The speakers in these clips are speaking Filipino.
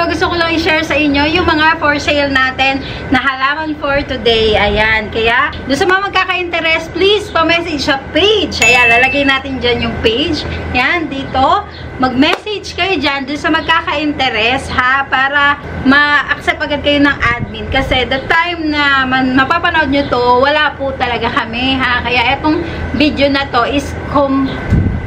gusto ko lang i-share sa inyo yung mga for sale natin na halaman for today. Ayan. Kaya, doon sa mga magkaka-interest, please, pa-message sa page. Ayan, lalagay natin dyan yung page. Ayan, dito. Mag-message kayo dyan doon sa magkaka-interest, ha? Para ma-accept agad kayo ng admin. Kasi the time na mapapanood nyo to, wala po talaga kami, ha? Kaya etong video na to is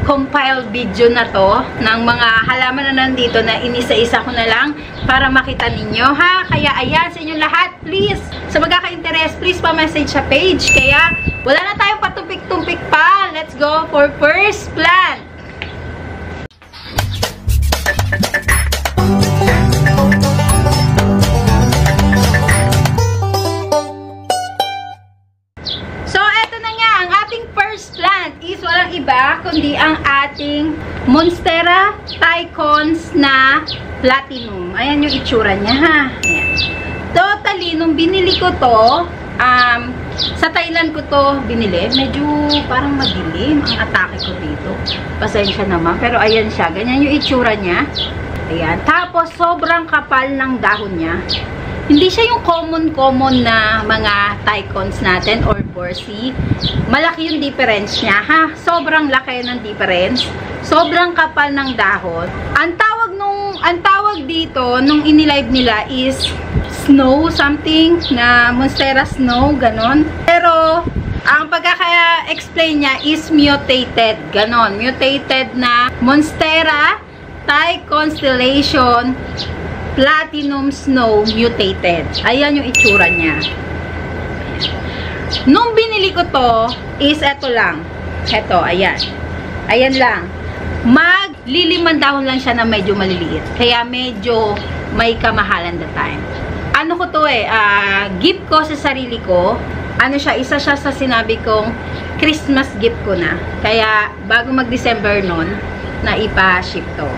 compiled video na to ng mga halaman na nandito na inisa-isa ko na lang para makita ninyo, ha? Kaya ayan, sa inyo lahat, please, sa magkaka-interest, please pa-message sa page. Kaya wala na tayong patumpik-tumpik pa. Let's go for first plant. Walang iba kundi ang ating Monstera Tycons na Platinum. Ayan yung itsura niya, ha. Ayan. Totally, nung binili ko to, sa Thailand ko to binili. Medyo parang madilim ang atake ko dito. Pasensya naman. Pero ayan siya. Ganyan yung itsura niya. Ayan. Tapos, sobrang kapal ng dahon niya. Hindi siya yung common na mga Tycons natin or Borsi. Malaki yung difference niya, ha? Sobrang laki ng difference. Sobrang kapal ng dahon. Ang tawag dito nung inilive nila is Snow something na Monstera Snow, ganon. Pero ang pagkaka-explain niya is mutated, ganon. Mutated na Monstera Thai Constellation Platinum Snow Mutated. Ayan yung itsura niya. Nung binili ko to, is eto lang. Eto, ayan. Ayan lang. Maglilimang dahon lang siya na medyo maliliit. Kaya medyo may kamahalan the time. Ano ko to gift ko sa sarili ko. Ano siya, isa siya sa sinabi kong Christmas gift ko na. Kaya bago mag-December nun, na ipa-ship to.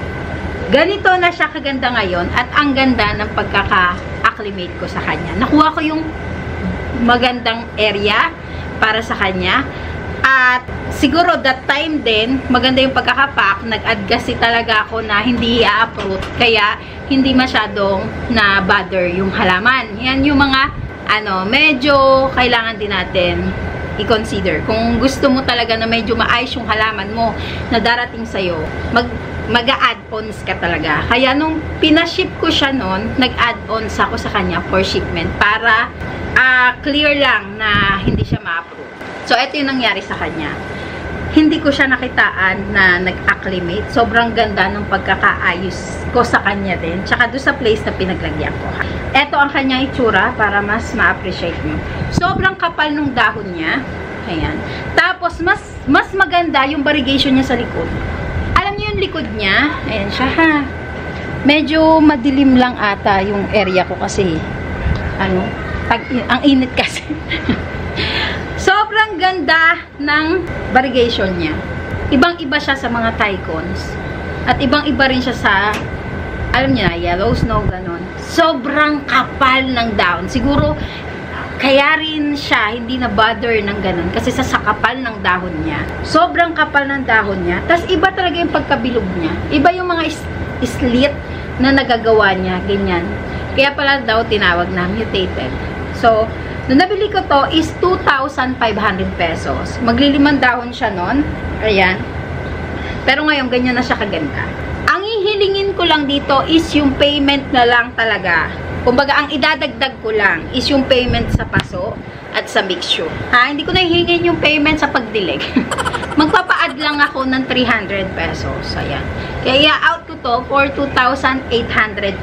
Ganito na siya kaganda ngayon at ang ganda ng pagkaka-acclimate ko sa kanya. Nakuha ko yung magandang area para sa kanya at siguro that time din, maganda yung pagkakapack. Nag-add kasi talaga ako na hindi i-uproot kaya hindi masyadong na-bother yung halaman. Yan yung mga medyo kailangan din natin i-consider. Kung gusto mo talaga na medyo maayos yung halaman mo na darating sa'yo, mag-add-ons ka talaga. Kaya nung pinaship ko siya noon, nag-add-ons ako sa kanya for shipment para clear lang na hindi siya ma-approve. So, ito yung nangyari sa kanya. Hindi ko siya nakitaan na nag-acclimate. Sobrang ganda ng pagkakaayos ko sa kanya din. Tsaka doon sa place na pinaglagyan ko. Ito ang kanyang itsura para mas ma-appreciate nyo. Sobrang kapal ng dahon niya. Ayan. Tapos, mas maganda yung variegation niya sa likod. Alam niyo yung likod niya? Ayan siya, ha. Medyo madilim lang ata yung area ko kasi ang init kasi. Sobrang ganda ng variegation niya. Ibang-iba siya sa mga Tycons. At ibang-iba rin siya sa, alam niyo na, yellow snow, ganon. Sobrang kapal ng dahon. Siguro, kaya rin siya hindi na bother ng ganun kasi sa kapal ng dahon niya. Sobrang kapal ng dahon niya. Tapos iba talaga yung pagkabilog niya. Iba yung mga slit na nagagawa niya. Ganyan. Kaya pala daw tinawag na mutated. So, nung nabili ko to is 2,500 pesos. Maglilimang dahon siya nun. Ayan. Pero ngayon, ganyan na siya kaganda. Ang hihilingin ko lang dito is yung payment na lang talaga. Kumbaga, ang idadagdag ko lang is yung payment sa paso at sa mixture. Ha? Hindi ko na hihingin yung payment sa pagdilig. Magpapa-add lang ako ng 300 pesos. Ayan. Kaya i-out ko to for 2,800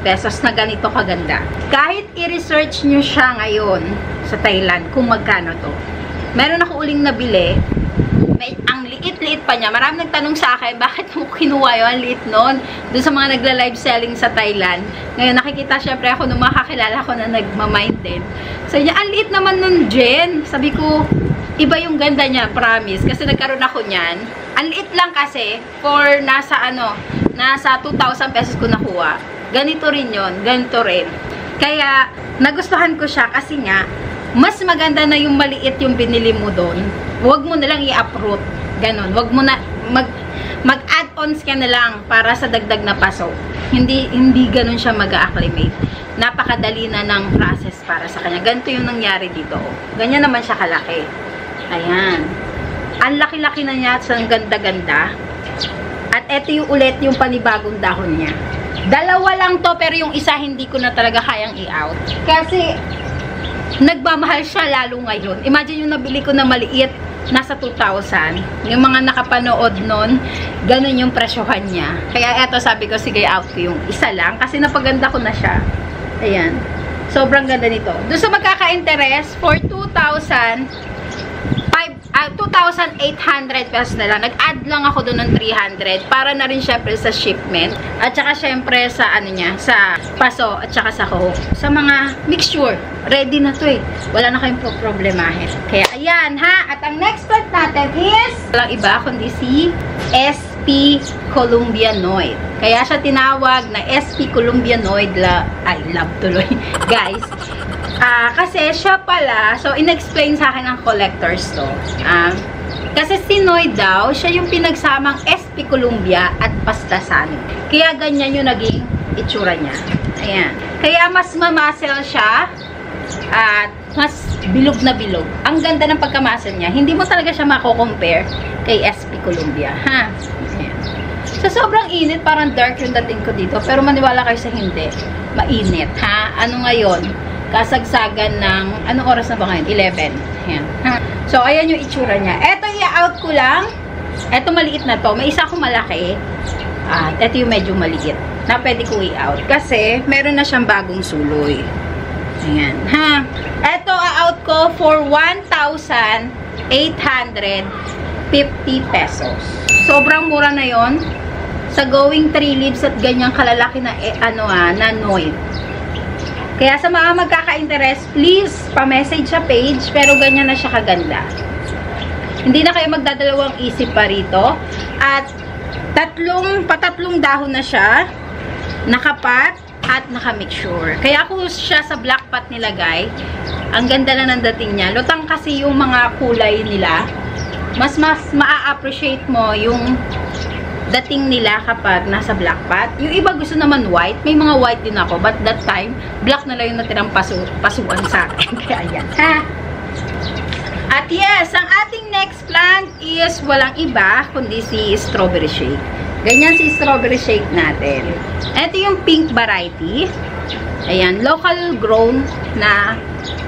pesos na ganito kaganda. Kahit i-research nyo siya ngayon sa Thailand kung magkano to. Meron ako uling nabili. Ang liit-liit pa niya. Marami nagtanong sa akin, bakit mo kinuha yun? Ang liit nun. Doon sa mga nagla-live selling sa Thailand. Ngayon, nakikita syempre ako nung makakilala ko na nagmamind din. So, ang liit naman nun, Jen. Sabi ko, iba yung ganda niya, promise. Kasi nagkaroon ako niyan. Ang liit lang kasi, for nasa 2,000 pesos ko nakuha. Ganito rin yun. Ganito rin. Kaya, nagustuhan ko siya kasi nga, mas maganda na yung maliit yung binili mo doon. Huwag mo na lang i-uproot. Ganon. Huwag mo na mag-add-ons ka na lang para sa dagdag na paso. Hindi ganun siya mag-acclimate. Napakadali na ng process para sa kanya. Ganito yung nangyari dito. Ganyan naman siya kalaki. Ayan. Ang laki-laki na niya at ang ganda-ganda. At ito yung ulit yung panibagong dahon niya. Dalawa lang to, pero yung isa hindi ko na talaga kayang i-out. Kasi, nagmamahal siya lalo ngayon. Imagine yung nabili ko na maliit, nasa 2,000. Yung mga nakapanood nun, ganun yung presyohan niya. Kaya eto, sabi ko, sige, out ko yung isa lang. Kasi napaganda ko na siya. Ayan. Sobrang ganda nito. Doon sa magkaka-interest, for 2,800 pesos na lang. Nag-add lang ako doon ng 300 para na rin syempre sa shipment. At saka syempre sa ano niya, sa paso at saka sa coke. Sa mga mixture, ready na to eh. Wala na kayong problemahin. Kaya ayan ha. At ang next part natin is walang iba kundi si SP Columbianoid. Kaya siya tinawag na SP Columbianoid I love tuloy. Guys, kasi siya pala, so in-explain sa akin ng collectors to. Kasi si Noid daw, siya yung pinagsamang SP Columbia at Pastasan. Kaya ganyan yung naging itsura niya. Ayan. Kaya mas mamuscle siya at mas bilog na bilog. Ang ganda ng pagkamuscle niya. Hindi mo talaga siya mako-compare kay SP Columbia. Ha? Ayan. So, sobrang init. Parang dark yung dating ko dito. Pero maniwala kayo sa hindi. Mainit. Ha? Ano ngayon? Kasagsagan ng, anong oras na ba ngayon? 11. Ayan. So, ayan yung itsura niya. Eto, i-out ko lang. Eto, maliit na to. May isa akong malaki. At eto yung medyo maliit. Na pwede ko i-out. Kasi, meron na siyang bagong suloy. Ayan. Ha? Eto, i-out ko for 1,850 pesos. Sobrang mura na yon sa going 3 leaves at ganyang kalalaki na, na Noid. Kaya sa mga magkaka-interest, please, pa-message sa page, pero ganyan na siya kaganda. Hindi na kayo magdadalawang isip pa rito. At patatlong dahon na siya, nakapat at nakamixture. Kaya ako siya sa black pot nilagay. Ang ganda na ng dating niya. Lutang kasi yung mga kulay nila. Mas maa-appreciate mo yung dating nila kapag nasa black pot. Yung iba gusto naman white. May mga white din ako. But that time, black na lang yung natirang pasuan sa akin. Kaya yan. Ha? At yes, ang ating next plant is walang iba kundi si strawberry shake. Ganyan si strawberry shake natin. Ito yung pink variety. Ayan, local grown na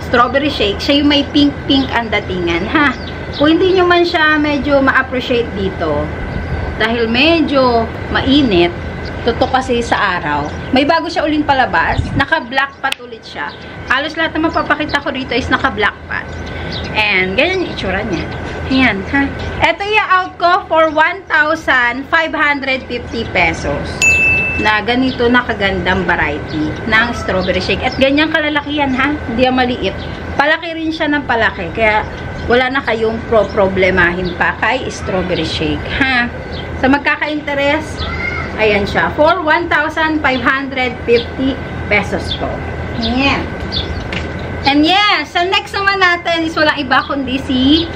strawberry shake. Siya yung may pink-pink ang datingan. Ha? Kung hindi nyo man siya medyo ma-appreciate dito, dahil medyo mainit, tutok kasi sa araw. May bago siya uling palabas. Naka-black pot ulit siya. Halos lahat na mapapakita ko dito is naka-black pot. And, ganyan yung itsura niya. Ayan, ha? Ito i-out ko for 1,550 pesos. Na ganito na kagandang variety ng strawberry shake. At ganyan kalalaki yan, ha? Hindi yan maliit. Palaki rin siya ng palaki. Kaya, wala na kayong problemahin pa kay strawberry shake, ha? Sa magkaka-interest, ayan siya. For 1,550 pesos to. Ayan. And yes, sa next naman natin is walang iba kundi si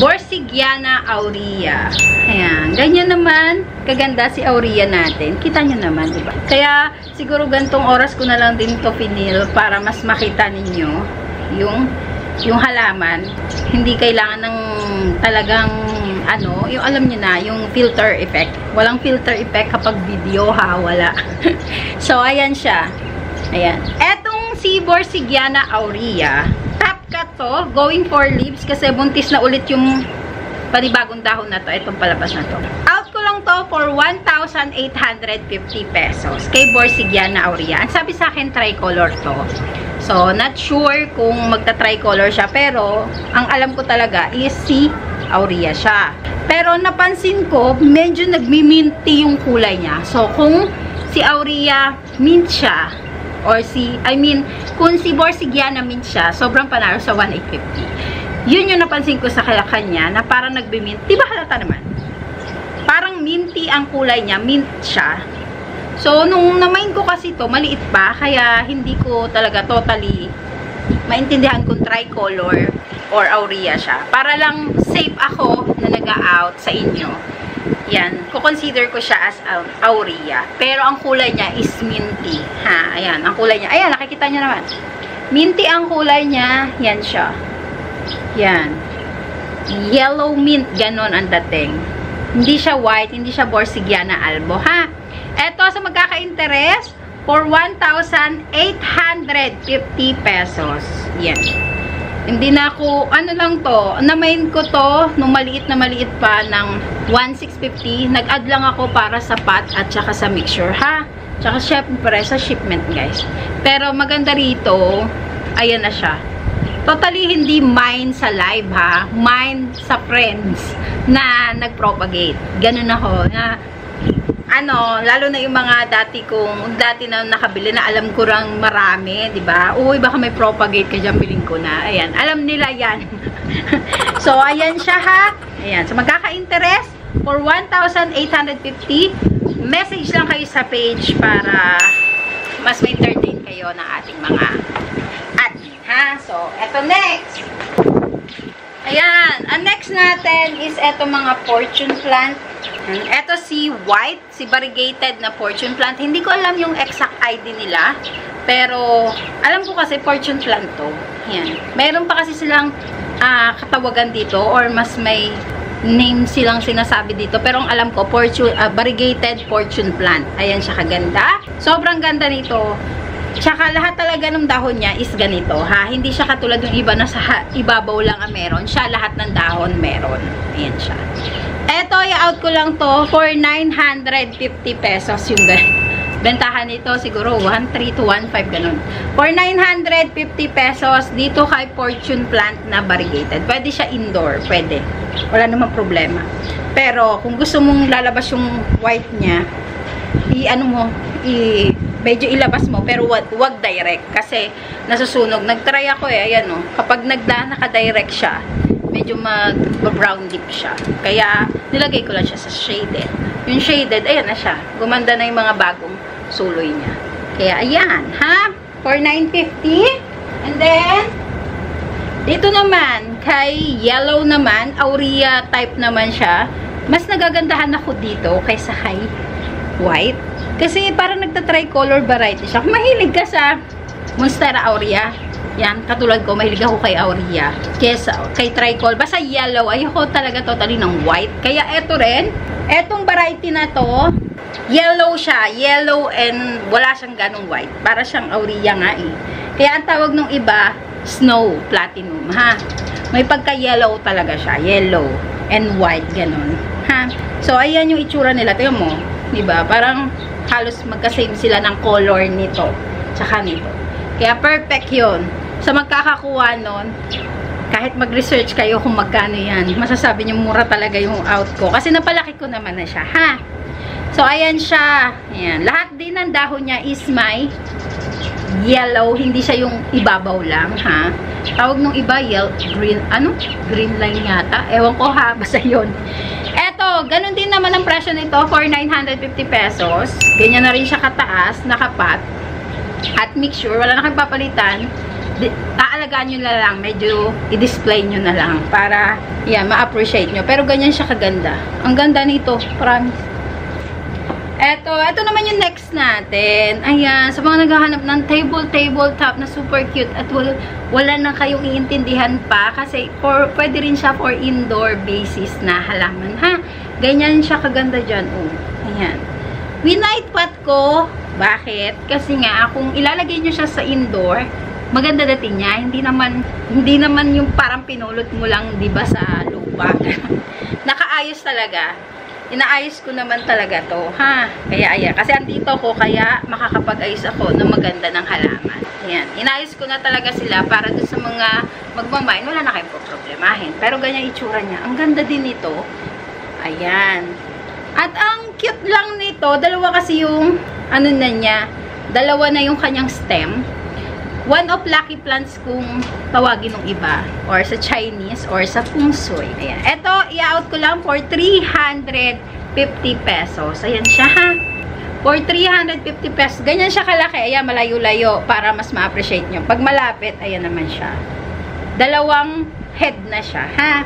Borsigiana aurea. Ayan. Ganyan naman kaganda si aurea natin. Kita nyo naman, diba? Kaya siguro gantong oras ko na lang din to pinil para mas makita ninyo yung halaman. Hindi kailangan ng talagang yung alam niyo na, yung filter effect. Walang filter effect kapag video, ha? Wala. So, ayan siya. Ayan. Etong si Borsigiana aurea, top cut to, going for leaves kasi buntis na ulit yung panibagong dahon na to. Itong palabas na to. Out ko lang to for 1,850 pesos kay Borsigiana aurea. Ang sabi sa akin, tricolor to. So, not sure kung magta-tricolor siya, pero ang alam ko talaga is si aurea siya. Pero napansin ko, medyo nagmi-minty yung kulay niya. So, kung si aurea mint siya, or kung si Borsigiana mint siya, sobrang panalo sa 1,850. Yun yung napansin ko sa kanya, na parang nagbi-mint. Diba halata naman? Parang minty ang kulay niya, mint siya. So, nung na-mind ko kasi to maliit pa, kaya hindi ko talaga totally maintindihan kung tricolor or aurea siya. Para lang safe ako na nag-out sa inyo. Yan, kukonsider ko siya as aurea. Pero ang kulay niya is minty. Ha, ayan, ang kulay niya. Ayan, nakikita niyo naman. Minty ang kulay niya. Yan siya. Yan. Yellow mint, ganon ang dating. Hindi siya white, hindi siya Borsigiana albo, ha? Eto, sa magkaka-interest, for 1,850 pesos. Yan. Hindi na ako, ano lang to, na-main ko to, nung maliit pa ng 1,650. Nag-add lang ako para sa pot at saka sa mixture, ha? Tsaka syempre sa shipment, guys. Pero maganda rito, ayan na siya. Totally hindi mine sa live, ha? Mine sa friends na nag-propagate. Ganun ako, na ano, lalo na yung mga dati na nakabili na alam ko rang marami, di ba? Uy, baka may propagate ka dyan, bilhin ko na. Ayan, alam nila yan. So, ayan siya, ha? Ayan, so magkaka-interest for 1,850. Message lang kayo sa page para mas may entertain kayo ng ating mga admin, ha? So, eto next. Ayan, ang next natin is eto mga fortune plant. Ito si white, si variegated na fortune plant. Hindi ko alam yung exact ID nila. Pero, alam ko kasi fortune plant to. Yan. Mayroon pa kasi silang katawagan dito or mas may name silang sinasabi dito. Pero ang alam ko, variegated fortune plant. Ayan siya kaganda. Sobrang ganda nito. Tsaka lahat talaga ng dahon niya is ganito, ha? Hindi siya katulad yung iba na sa ibabaw lang ang meron. Siya lahat ng dahon meron. Ayan siya. Eto, i-out ko lang to for 950 pesos yung bentahan nito. Siguro 1,300 to 1,500 ganun. For 950 pesos dito kay Fortune Plant na variegated. Pwede siya indoor. Pwede. Wala namang problema. Pero kung gusto mong lalabas yung white niya, medyo ilabas mo, pero wag direct. Kasi nasusunog. Nagtry ako ayan o. Kapag naka-direct siya, medyo mag-brown dip siya. Kaya, nilagay ko lang siya sa shaded. Yung shaded, ayan na siya. Gumanda na yung mga bagong suloy niya. Kaya, ayan, ha? For 950. And then, dito naman, kay yellow naman, aurea type naman siya. Mas nagagandahan ako dito kaysa kay white. Kasi, parang nagta-tricolor variety siya. Kung mahilig ka sa Monstera aurea, yan, katulad ko, mahilig ako kay aurea. Kay tricolor, basta yellow. Ayoko talaga totally ng white. Kaya eto rin, etong variety na to, yellow siya. Yellow and wala siyang ganong white. Para siyang aurea nga eh. Kaya ang tawag ng iba, snow platinum, ha? May pagka-yellow talaga siya. Yellow and white, ganon. Ha? So, ayan yung itsura nila. Tingnan mo, diba? Parang halos magka-same sila ng color nito. Tsaka nito. Kaya perfect yun. Sa magkakakuha nun, kahit mag-research kayo kung magkano yan, masasabi nyo mura talaga yung out ko. Kasi napalaki ko naman na siya, ha? So, ayan siya. Ayan. Lahat din ng dahon niya is may yellow. Hindi siya yung ibabaw lang, ha? Tawag nung iba, green, green line yata. Ewan ko, ha? Basta yun. Eto, ganun din naman ang presyo nito for 950 pesos. Ganyan na rin siya kataas, nakapat. At mixture, wala na kang papalitan. Aalagaan nyo na lang, medyo i-display nyo na lang para, yan, ma-appreciate nyo. Pero ganyan siya kaganda. Ang ganda nito, promise. Ito naman yung next natin. Ayan, sa mga naghahanap ng tabletop na super cute at wala na kayong iintindihan pa kasi pwede rin siya for indoor basis na halaman, ha? Ganyan siya kaganda dyan, oh. Ayan. Winight pot ko. Bakit? Kasi nga, kung ilalagay nyo siya sa indoor, maganda dating niya. Hindi naman yung parang pinulot mo lang, di ba, sa lupa. Nakaayos talaga. Inaayos ko naman talaga to, ha? Kaya, ayan. Kasi andito ko, kaya makakapag-ayos ako ng maganda ng halaman. Ayan. Inayos ko na talaga sila para doon sa mga magmamain. Wala na kayong problemahin. Pero ganyan itsura niya. Ang ganda din nito. Ayan. At ang cute lang nito, dalawa kasi yung, ano na niya, dalawa na yung kanyang stem. One of lucky plants kung tawagin ng iba, or sa Chinese, or sa Feng Shui. Ayan. Ito, i-out ko lang for 350 pesos. Ayan siya, ha? For 350 pesos. Ganyan siya kalaki. Ayan, malayo-layo para mas ma-appreciate nyo. Pag malapit, ayan naman siya. Dalawang head na siya, ha?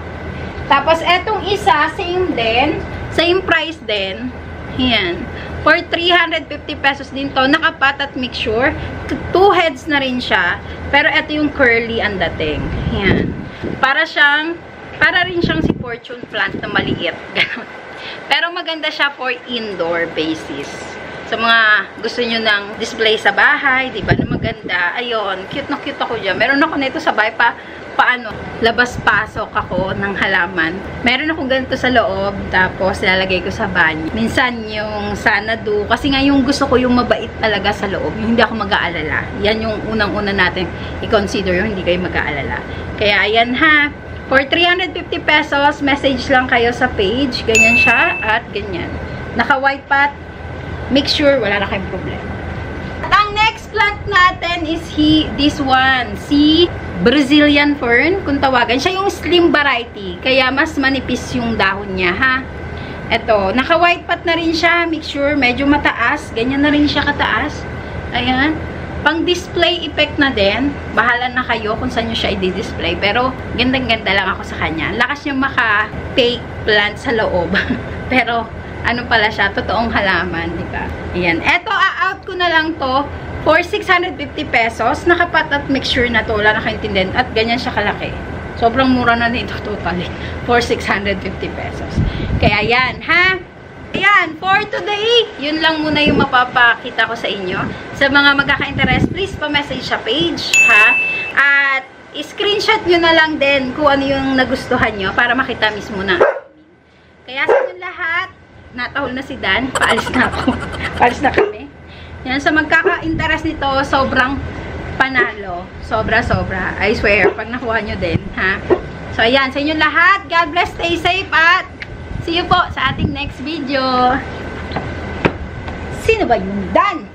Tapos, etong isa, same din. Same price din. Yan. For 350 pesos din to. Nakapat at mixture. 2 heads na rin siya. Pero ito yung curly ang dating. Yan. Para rin siyang si fortune plant na maliit. Ganon. Pero maganda siya for indoor basis. Sa mga gusto nyo ng display sa bahay, di ba, na maganda. Ayun, cute na cute ako dyan. Meron ako nito sa bahay paano, labas-pasok ako ng halaman. Meron ako ganito sa loob, tapos nilalagay ko sa banyo. Minsan yung sanadu, kasi nga yung gusto ko yung mabait talaga sa loob, yung hindi ako mag-aalala. Yan yung unang-una natin i-consider, yung hindi kayo mag-aalala. Kaya ayan ha, for 350 pesos, message lang kayo sa page. Ganyan siya at ganyan. Naka-white pot, make sure wala na kayong problema. At ang next plant natin is this one, si Brazilian fern, kung tawagan. Siya yung slim variety, kaya mas manipis yung dahon niya, ha. Ito, naka-white pot na rin siya. Make sure medyo mataas. Ganyan na rin siya kataas. Ayan. Pang display effect na din. Bahala na kayo kung saan nyo siya i-display. Pero, gandang-ganda lang ako sa kanya. Lakas niya maka-take plant sa loob. Pero, ano pala siya, totoong halaman, di ba? Ayan. Eto, out ko na lang to for 650 pesos. Nakapat at mixture na to. Wala na kaintindihan. At ganyan siya kalaki. Sobrang mura na nito totally. For 650 pesos. Kaya yan, ha? Ayan, for today, yun lang muna yung mapapakita ko sa inyo. Sa mga magkaka-interest, please pa-message sa page, ha? At screenshot nyo na lang din kung ano yung nagustuhan nyo para makita mismo na. Kaya sa inyo lahat, natahol na si Dan. Paalis na ako. Paalis na kami. Yan, sa magkaka-interest nito, sobrang panalo. Sobra-sobra. I swear, pag nakuha nyo din, ha? So, ayan. Sa inyo lahat, God bless, stay safe, at see you po sa ating next video. Sino ba yung Dan?